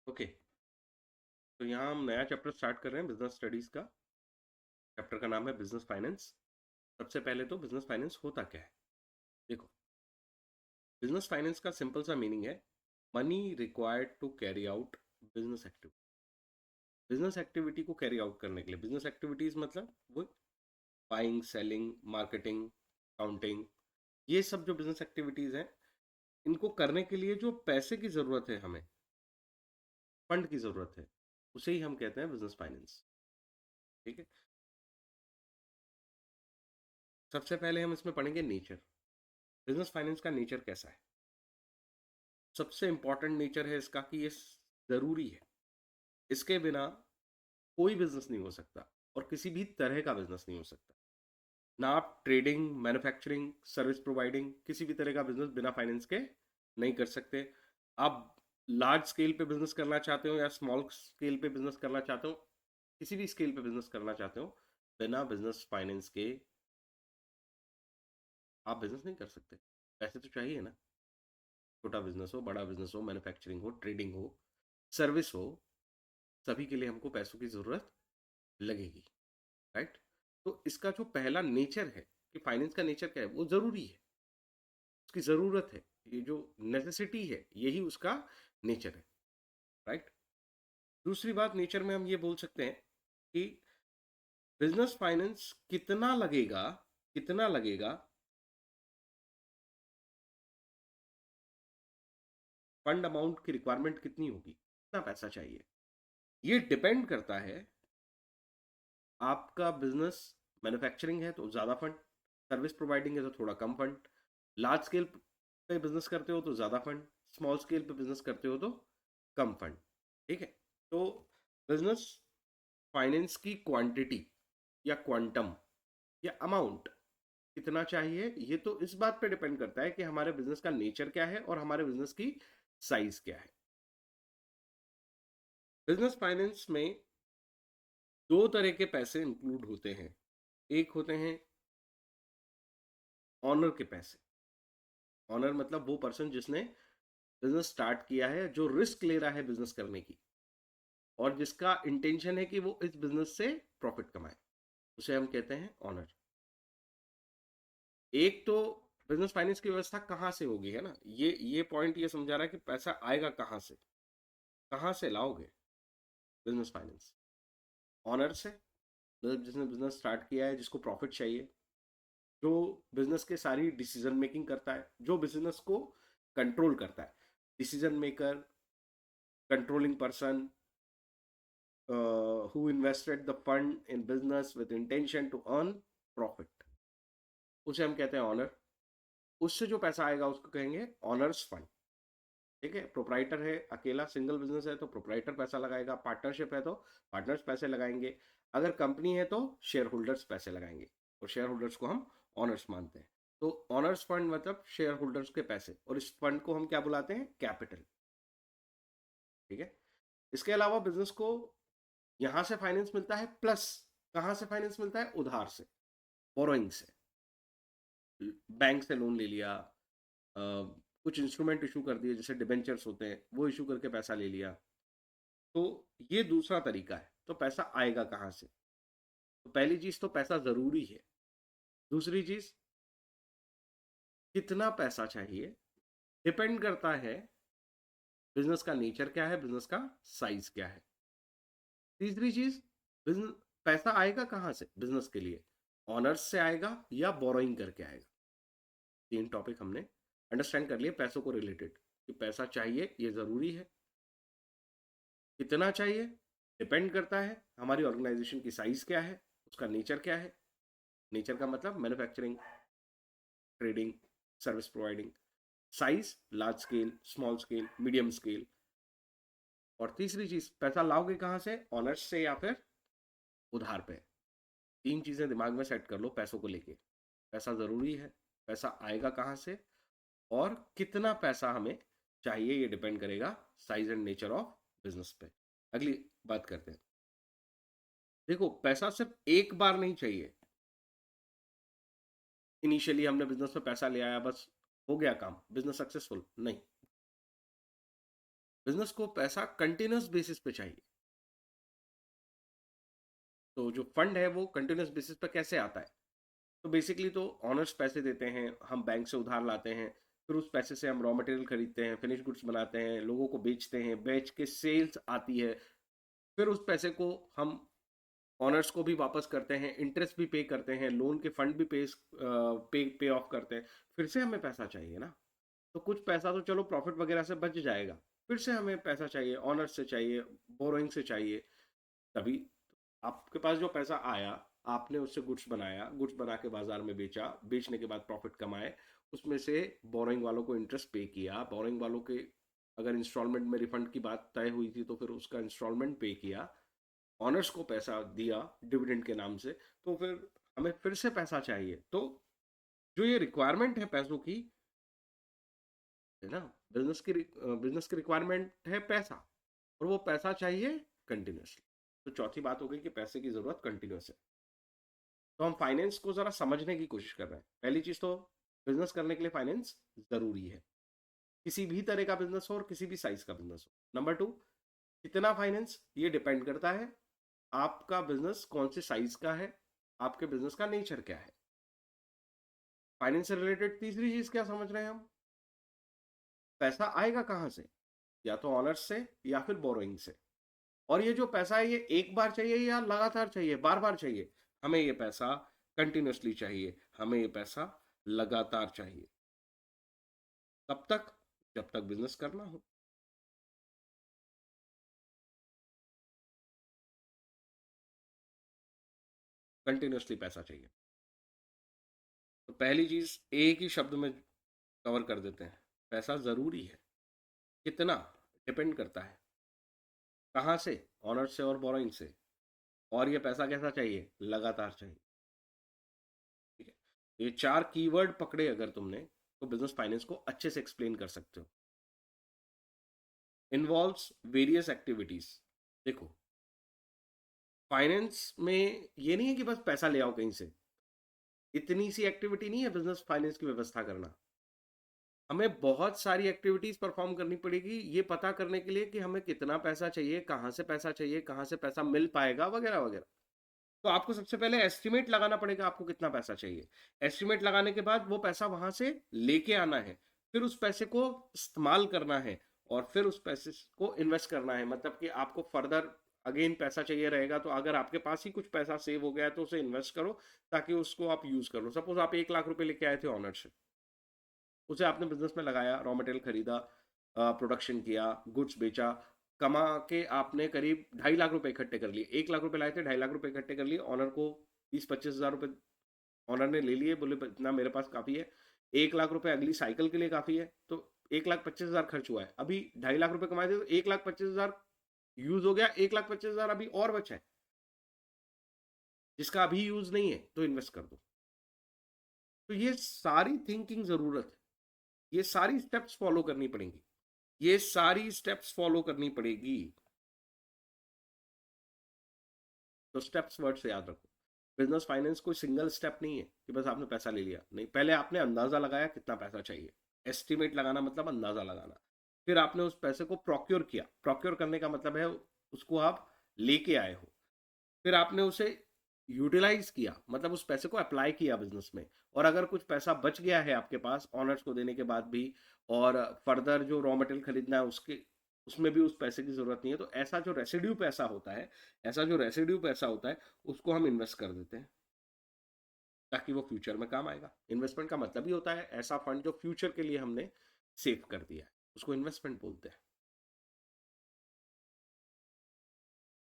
Okay, तो यहाँ हम नया चैप्टर स्टार्ट कर रहे हैं बिजनेस स्टडीज का। चैप्टर का नाम है बिजनेस फाइनेंस। सबसे पहले तो बिजनेस फाइनेंस होता क्या है। देखो, बिजनेस फाइनेंस का सिंपल सा मीनिंग है money required to carry out business activity. Business activity को कैरी आउट करने के लिए, बिजनेस एक्टिविटीज मतलब वो बाइंग, सेलिंग, मार्केटिंग, काउंटिंग, ये सब जो बिजनेस एक्टिविटीज हैं, इनको करने के लिए जो पैसे की जरूरत है, हमें फंड की जरूरत है, उसे ही हम कहते हैं बिजनेस फाइनेंस। ठीक है, सबसे पहले हम इसमें पढ़ेंगे नेचर। बिजनेस फाइनेंस का नेचर कैसा है। सबसे इंपॉर्टेंट नेचर है इसका कि ये जरूरी है। इसके बिना कोई बिजनेस नहीं हो सकता और किसी भी तरह का बिजनेस नहीं हो सकता। ना आप ट्रेडिंग, मैन्युफैक्चरिंग, सर्विस प्रोवाइडिंग, किसी भी तरह का बिजनेस बिना फाइनेंस के नहीं कर सकते। आप लार्ज स्केल पे बिजनेस करना चाहते हो या स्मॉल स्केल पे बिजनेस करना चाहते हो, किसी भी स्केल पे बिजनेस करना चाहते हो, बिना बिजनेस फाइनेंस के आप बिजनेस नहीं कर सकते। पैसे तो चाहिए ना। छोटा बिजनेस हो, बड़ा बिजनेस हो, मैन्युफैक्चरिंग हो, ट्रेडिंग हो, सर्विस हो, सभी के लिए हमको पैसों की जरूरत लगेगी। राइट। तो इसका जो पहला नेचर है कि फाइनेंस का नेचर क्या है, वो जरूरी है, उसकी जरूरत है, ये जो नेसेसिटी है यही उसका नेचर है। राइट। दूसरी बात, नेचर में हम ये बोल सकते हैं कि बिजनेस फाइनेंस कितना लगेगा, फंड अमाउंट की रिक्वायरमेंट कितनी होगी, कितना पैसा चाहिए, ये डिपेंड करता है। आपका बिजनेस मैन्युफैक्चरिंग है तो ज़्यादा फंड, सर्विस प्रोवाइडिंग है तो थोड़ा कम फंड, लार्ज स्केल पे बिजनेस करते हो तो ज़्यादा फंड, स्मॉल स्केल पे बिजनेस करते हो तो कम फंड। ठीक है। तो बिजनेस फाइनेंस की क्वांटिटी या क्वांटम या अमाउंट कितना चाहिए, ये तो इस बात पे डिपेंड करता है कि हमारे बिजनेस का नेचर क्या है और हमारे बिजनेस की साइज क्या है। बिजनेस फाइनेंस में दो तरह के पैसे इंक्लूड होते हैं। एक होते हैं ऑनर के पैसे। ऑनर मतलब वो पर्सन जिसने बिजनेस स्टार्ट किया है, जो रिस्क ले रहा है बिजनेस करने की और जिसका इंटेंशन है कि वो इस बिजनेस से प्रॉफिट कमाए, उसे हम कहते हैं ऑनर। एक तो बिजनेस फाइनेंस की व्यवस्था कहाँ से होगी, है ना, ये पॉइंट ये समझा रहा है कि पैसा आएगा कहाँ से, कहाँ से लाओगे बिजनेस फाइनेंस। ऑनर से, मतलब जिसने बिजनेस स्टार्ट किया है, जिसको प्रॉफिट चाहिए, जो बिजनेस के सारी डिसीजन मेकिंग करता है, जो बिजनेस को कंट्रोल करता है, decision maker, controlling person, who invested the fund in business with intention to earn profit, उसे हम कहते हैं ऑनर। उससे जो पैसा आएगा उसको कहेंगे ऑनर्स फंड। ठीक है। प्रोप्राइटर है, अकेला सिंगल बिजनेस है तो प्रोप्राइटर पैसा लगाएगा, पार्टनरशिप है तो पार्टनर्स पैसे लगाएंगे, अगर कंपनी है तो शेयर होल्डर्स पैसे लगाएंगे, और शेयर होल्डर्स को हम ऑनर्स मानते हैं। तो ऑनर्स फंड मतलब शेयर होल्डर्स के पैसे, और इस फंड को हम क्या बुलाते हैं, कैपिटल। ठीक है। इसके अलावा बिजनेस को यहां से फाइनेंस मिलता है, प्लस कहां से फाइनेंस मिलता है, उधार से, बोरोइंग से। बैंक से लोन ले लिया, कुछ इंस्ट्रूमेंट इशू कर दिए जैसे डिबेंचर्स होते हैं, वो इशू करके पैसा ले लिया। तो ये दूसरा तरीका है। तो पैसा आएगा कहाँ से। तो पहली चीज तो पैसा जरूरी है। दूसरी चीज, कितना पैसा चाहिए, डिपेंड करता है बिजनेस का नेचर क्या है, बिजनेस का साइज क्या है। तीसरी चीज, बिजनेस, पैसा आएगा कहाँ से बिजनेस के लिए, ऑनर्स से आएगा या बोरोइंग करके आएगा। तीन टॉपिक हमने अंडरस्टैंड कर लिए पैसों को रिलेटेड, कि पैसा चाहिए ये जरूरी है, कितना चाहिए डिपेंड करता है हमारी ऑर्गेनाइजेशन की साइज क्या है, उसका नेचर क्या है। नेचर का मतलब manufacturing, trading, service providing. Size, large scale, small scale, medium scale. और तीसरी चीज, पैसा लाओगे कहाँ से, ऑनर्स से या फिर उधार पे। तीन चीजें दिमाग में सेट कर लो पैसों को लेके। पैसा जरूरी है, पैसा आएगा कहाँ से, और कितना पैसा हमें चाहिए, ये डिपेंड करेगा size and nature of business पे। अगली बात करते हैं। देखो, पैसा सिर्फ एक बार नहीं चाहिए। इनिशियली हमने बिजनेस में पैसा ले आया, बस हो गया काम, बिजनेस सक्सेसफुल नहीं। बिजनेस को पैसा कंटिन्यूस बेसिस पे चाहिए। तो जो फंड है वो कंटिन्यूस बेसिस पे कैसे आता है? तो बेसिकली तो ऑनर्स पैसे देते हैं, हम बैंक से उधार लाते हैं, फिर उस पैसे से हम रॉ मटेरियल खरीदते हैं, फिनिश गुड्स बनाते हैं, लोगों को बेचते हैं, बेच के सेल्स आती है, फिर उस पैसे को हम ऑनर्स को भी वापस करते हैं, इंटरेस्ट भी पे करते हैं, लोन के फंड भी पे ऑफ करते हैं, फिर से हमें पैसा चाहिए ना। तो कुछ पैसा तो चलो प्रॉफिट वगैरह से बच जाएगा, फिर से हमें पैसा चाहिए, ऑनर्स से चाहिए, बोरोइंग से चाहिए। तभी आपके पास जो पैसा आया, आपने उससे गुड्स बनाया, गुड्स बना के बाजार में बेचा, बेचने के बाद प्रॉफिट कमाए, उसमें से बोरोइंग वालों को इंटरेस्ट पे किया, बोरोइंग वालों के अगर इंस्टॉलमेंट में रिफंड की बात तय हुई थी तो फिर उसका इंस्टॉलमेंट पे किया, ऑनर्स को पैसा दिया डिविडेंड के नाम से, तो फिर हमें फिर से पैसा चाहिए। तो जो ये रिक्वायरमेंट है पैसों की, है ना, बिजनेस की रिक्वायरमेंट है पैसा, और वो पैसा चाहिए कंटिन्यूसली। तो चौथी बात हो गई कि पैसे की जरूरत कंटिन्यूस है। तो हम फाइनेंस को जरा समझने की कोशिश कर रहे हैं। पहली चीज तो बिजनेस करने के लिए फाइनेंस जरूरी है, किसी भी तरह का बिजनेस हो और किसी भी साइज का बिजनेस हो। नंबर टू, कितना फाइनेंस, ये डिपेंड करता है आपका बिजनेस कौन से साइज का है, आपके बिजनेस का नेचर क्या है। फाइनेंस से रिलेटेड तीसरी चीज क्या समझ रहे हैं हम? पैसा आएगा कहां से? या तो ऑनर्स से या फिर बोरोइंग से। और ये जो पैसा है ये एक बार चाहिए या लगातार चाहिए, बार बार चाहिए? हमें ये पैसा कंटिन्यूसली चाहिए, हमें ये पैसा लगातार चाहिए। कब तक? जब तक बिजनेस करना हो। कंटिन्यूसली पैसा चाहिए। तो पहली चीज एक ही शब्द में कवर कर देते हैं, पैसा जरूरी है। कितना? डिपेंड करता है कहाँ से, ऑनर्स से और बोरोइंग से। और ये पैसा कैसा चाहिए? लगातार चाहिए। ठीक है, ये चार कीवर्ड पकड़े अगर तुमने, तो बिजनेस फाइनेंस को अच्छे से एक्सप्लेन कर सकते हो। Involves various activities. देखो, फाइनेंस में ये नहीं है कि बस पैसा ले आओ कहीं से, इतनी सी एक्टिविटी नहीं है बिजनेस फाइनेंस की व्यवस्था करना। हमें बहुत सारी एक्टिविटीज परफॉर्म करनी पड़ेगी ये पता करने के लिए कि हमें कितना पैसा चाहिए, कहाँ से पैसा चाहिए, कहाँ से पैसा मिल पाएगा, वगैरह वगैरह। तो आपको सबसे पहले एस्टिमेट लगाना पड़ेगा आपको कितना पैसा चाहिए। एस्टिमेट लगाने के बाद वो पैसा वहां से लेके आना है, फिर उस पैसे को इस्तेमाल करना है, और फिर उस पैसे को इन्वेस्ट करना है। मतलब कि आपको फर्दर अगेन पैसा चाहिए रहेगा, तो अगर आपके पास ही कुछ पैसा सेव हो गया है तो उसे इन्वेस्ट करो, ताकि उसको आप यूज कर लो। सपोज आप 1 लाख रुपए लेके आए थे ऑनर से, उसे आपने बिजनेस में लगाया, रॉ मटेरियल खरीदा, प्रोडक्शन किया, गुड्स बेचा, कमा के आपने करीब 2.5 लाख रुपए इकट्ठे कर लिए। 1 लाख रुपए लाए थे, 2.5 लाख रुपए इकट्ठे कर लिए, ऑनर को 20-25 हज़ार रुपए ऑनर ने ले लिए, बोले इतना मेरे पास काफी है, 1 लाख रुपए अगली साइकिल के लिए काफी है। तो 1,25,000 खर्च हुआ है, अभी 2.5 लाख रुपए कमाए थे, तो 1,25,000 यूज हो गया, 1,25,000 अभी और बचा है जिसका अभी यूज नहीं है, तो इन्वेस्ट कर दो। तो ये सारी थिंकिंग जरूरत है, ये सारी स्टेप्स फॉलो करनी पड़ेंगी, ये सारी स्टेप्स फॉलो करनी पड़ेगी। तो स्टेप्स वर्ड से याद रखो, बिजनेस फाइनेंस कोई सिंगल स्टेप नहीं है कि बस आपने पैसा ले लिया, नहीं। पहले आपने अंदाजा लगाया कितना पैसा चाहिए, एस्टिमेट लगाना मतलब अंदाजा लगाना। फिर आपने उस पैसे को प्रोक्योर किया, प्रोक्योर करने का मतलब है उसको आप लेके आए हो। फिर आपने उसे यूटिलाइज किया, मतलब उस पैसे को अप्लाई किया बिजनेस में। और अगर कुछ पैसा बच गया है आपके पास ऑनर्स को देने के बाद भी, और फर्दर जो रॉ मटेरियल खरीदना है उसके, उसमें भी उस पैसे की जरूरत नहीं है, तो ऐसा जो रेसिड्यू पैसा होता है, ऐसा जो रेसिड्यू पैसा होता है, उसको हम इन्वेस्ट कर देते हैं, ताकि वो फ्यूचर में काम आएगा। इन्वेस्टमेंट का मतलब ही होता है ऐसा फंड जो फ्यूचर के लिए हमने सेव कर दिया है, उसको इन्वेस्टमेंट बोलते हैं।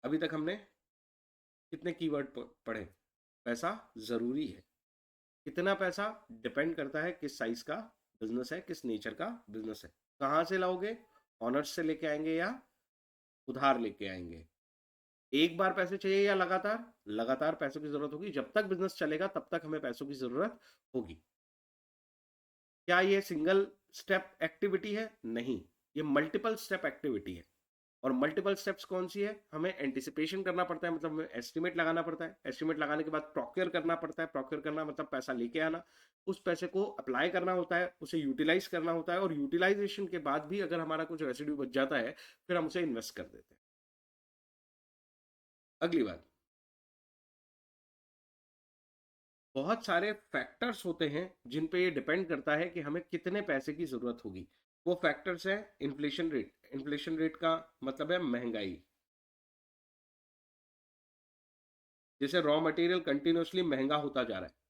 अभी तक हमने कितने कीवर्ड पढ़े? पैसा जरूरी है, कितना पैसा डिपेंड करता है किस साइज का बिजनेस है, किस नेचर का बिजनेस है। कहाँ से लाओगे? ऑनर्स से लेके आएंगे या उधार लेके आएंगे? एक बार पैसे चाहिए या लगातार? लगातार पैसों की जरूरत होगी, जब तक बिजनेस चलेगा तब तक हमें पैसों की जरूरत होगी। क्या ये सिंगल स्टेप एक्टिविटी है? नहीं, ये मल्टीपल स्टेप एक्टिविटी है। और मल्टीपल स्टेप्स कौन सी है? हमें एंटिसिपेशन करना पड़ता है, मतलब हमें एस्टिमेट लगाना पड़ता है, एस्टिमेट लगाने के बाद प्रोक्योर करना पड़ता है, प्रोक्योर करना मतलब पैसा लेके आना, उस पैसे को अप्लाई करना होता है, उसे यूटिलाइज करना होता है, और यूटिलाइजेशन के बाद भी अगर हमारा कुछ रेसिड्यू बच जाता है फिर हम उसे इन्वेस्ट कर देते हैं। अगली बात, बहुत सारे फैक्टर्स होते हैं जिन पे ये डिपेंड करता है कि हमें कितने पैसे की जरूरत होगी। वो फैक्टर्स है इन्फ्लेशन रेट। इन्फ्लेशन रेट का मतलब है महंगाई। जैसे रॉ मटेरियल कंटिन्यूसली महंगा होता जा रहा है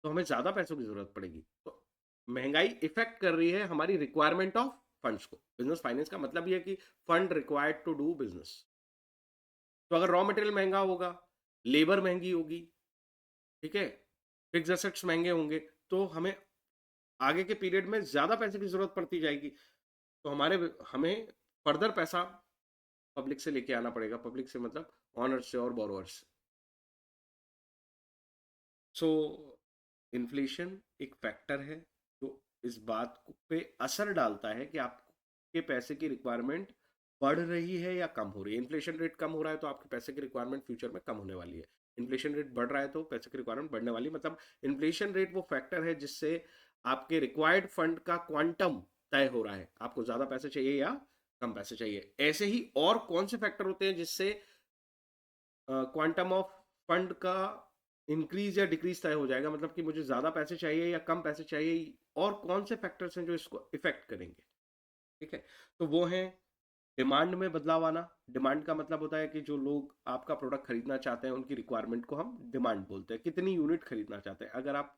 तो हमें ज्यादा पैसों की जरूरत पड़ेगी, तो महंगाई इफेक्ट कर रही है हमारी रिक्वायरमेंट ऑफ फंड्स को। बिजनेस फाइनेंस का मतलब ये है कि fund required to do business. तो अगर रॉ मटेरियल महंगा होगा, लेबर महंगी होगी, ठीक है, फिक्स एसेट्स महंगे होंगे, तो हमें आगे के पीरियड में ज्यादा पैसे की जरूरत पड़ती जाएगी। तो हमें फर्दर पैसा पब्लिक से लेके आना पड़ेगा। पब्लिक से मतलब ऑनर्स से और बोरोअर्स से। सो इन्फ्लेशन एक फैक्टर है जो इस बात पे असर डालता है कि आपके पैसे की रिक्वायरमेंट बढ़ रही है या कम हो रही है। इन्फ्लेशन रेट कम हो रहा है तो आपके पैसे की रिक्वायरमेंट फ्यूचर में कम होने वाली है। इन्फ्लेशन रेट बढ़ रहा है तो पैसे की रिक्वायरमेंट बढ़ने वाली, मतलब इन्फ्लेशन रेट वो फैक्टर है जिससे आपके रिक्वायर्ड फंड का क्वांटम तय हो रहा है, आपको ज्यादा पैसे चाहिए या कम पैसे चाहिए। ऐसे ही और कौन से फैक्टर होते हैं जिससे क्वांटम ऑफ फंड का इंक्रीज या डिक्रीज तय हो जाएगा, मतलब कि मुझे ज्यादा पैसे चाहिए या कम पैसे चाहिए, और कौन से फैक्टर्स हैं जो इसको इफेक्ट करेंगे। ठीक है, तो वो है डिमांड में बदलाव आना। डिमांड का मतलब होता है कि जो लोग आपका प्रोडक्ट खरीदना चाहते हैं उनकी रिक्वायरमेंट को हम डिमांड बोलते हैं, कितनी यूनिट खरीदना चाहते हैं। अगर आप